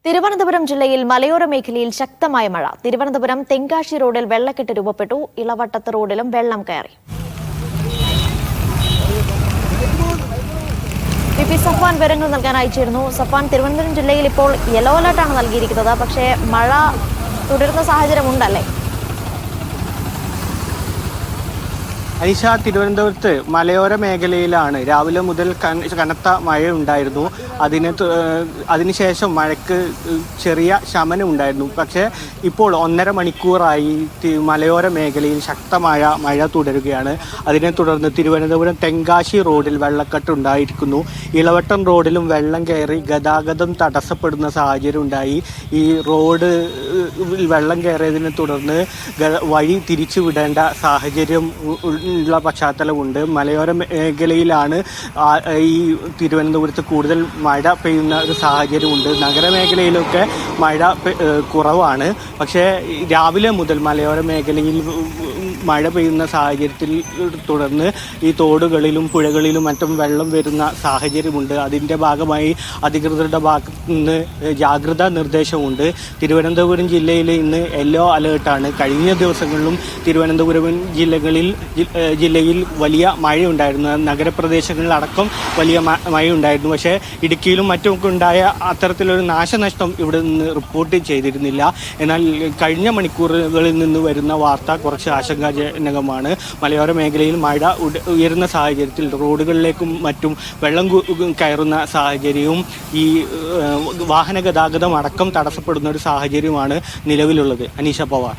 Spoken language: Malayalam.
തിരുവനന്തപുരം ജില്ലയിൽ മലയോര മേഖലയിൽ ശക്തമായ മഴ. തിരുവനന്തപുരം തെങ്കാശി റോഡിൽ വെള്ളക്കെട്ട് രൂപപ്പെട്ടു. ഇളവട്ടത്ത് റോഡിലും വെള്ളം കയറി. പി സഫാൻ വിവരങ്ങൾ നൽകാൻ അയച്ചിരുന്നു. സഫാൻ, തിരുവനന്തപുരം ജില്ലയിൽ ഇപ്പോൾ യെല്ലോ അലർട്ടാണ് നൽകിയിരിക്കുന്നത്. പക്ഷേ മഴ തുടരുന്ന സാഹചര്യമുണ്ടല്ലേ? അനീഷ, തിരുവനന്തപുരത്ത് മലയോര മേഖലയിലാണ് രാവിലെ മുതൽ കനത്ത മഴയുണ്ടായിരുന്നു. അതിനുശേഷം മഴയ്ക്ക് ചെറിയ ശമനം ഉണ്ടായിരുന്നു. പക്ഷേ ഇപ്പോൾ 1.5 മണിക്കൂറായി മലയോര മേഖലയിൽ ശക്തമായ മഴ തുടരുകയാണ്. അതിനെ തുടർന്ന് തിരുവനന്തപുരം തെങ്കാശി റോഡിൽ വെള്ളക്കെട്ട് ഉണ്ടായിരിക്കുന്നു. ഇളവട്ടം റോഡിലും വെള്ളം കയറി ഗതാഗതം തടസ്സപ്പെടുന്ന സാഹചര്യം ഉണ്ടായി. ഈ റോഡ് വെള്ളം കയറിയതിനെ തുടർന്ന് വഴി തിരിച്ചുവിടേണ്ട സാഹചര്യം ഉള്ള പശ്ചാത്തലമുണ്ട്. മലയോര മേഖലയിലാണ് ഈ തിരുവനന്തപുരത്ത് കൂടുതൽ മഴ പെയ്യുന്ന ഒരു സാഹചര്യമുണ്ട്. നഗരമേഖലയിലൊക്കെ മഴ കുറവാണ്. പക്ഷേ രാവിലെ മുതൽ മലയോര മേഖലയിൽ മഴ പെയ്യുന്ന സാഹചര്യത്തിൽ തുടർന്ന് ഈ തോടുകളിലും പുഴകളിലും മറ്റും വെള്ളം വരുന്ന സാഹചര്യമുണ്ട്. അതിൻ്റെ ഭാഗമായി അധികൃതരുടെ ഭാഗത്ത് നിന്ന് ജാഗ്രതാ നിർദ്ദേശമുണ്ട്. തിരുവനന്തപുരം ജില്ലയിൽ ഇന്ന് യെല്ലോ അലേർട്ടാണ്. കഴിഞ്ഞ ദിവസങ്ങളിലും തിരുവനന്തപുരം ജില്ലയിൽ വലിയ മഴയുണ്ടായിരുന്നു. നഗരപ്രദേശങ്ങളിലടക്കം വലിയ മഴയുണ്ടായിരുന്നു. പക്ഷേ ഇടുക്കിയിലും മറ്റുമൊക്കെ ഉണ്ടായ അത്തരത്തിലൊരു നാശനഷ്ടം ഇവിടെ നിന്ന് റിപ്പോർട്ട് ചെയ്തിരുന്നില്ല. എന്നാൽ കഴിഞ്ഞ മണിക്കൂറുകളിൽ നിന്ന് വരുന്ന വാർത്ത കുറച്ച് ആശങ്കാജനകമാണ്. മലയോര മേഖലയിൽ മഴ ഉയരുന്ന സാഹചര്യത്തിൽ റോഡുകളിലേക്കും മറ്റും വെള്ളം കയറുന്ന സാഹചര്യവും ഈ വാഹന ഗതാഗതം അടക്കം തടസ്സപ്പെടുന്ന ഒരു സാഹചര്യമാണ് നിലവിലുള്ളത്. അനീഷ പവാർ.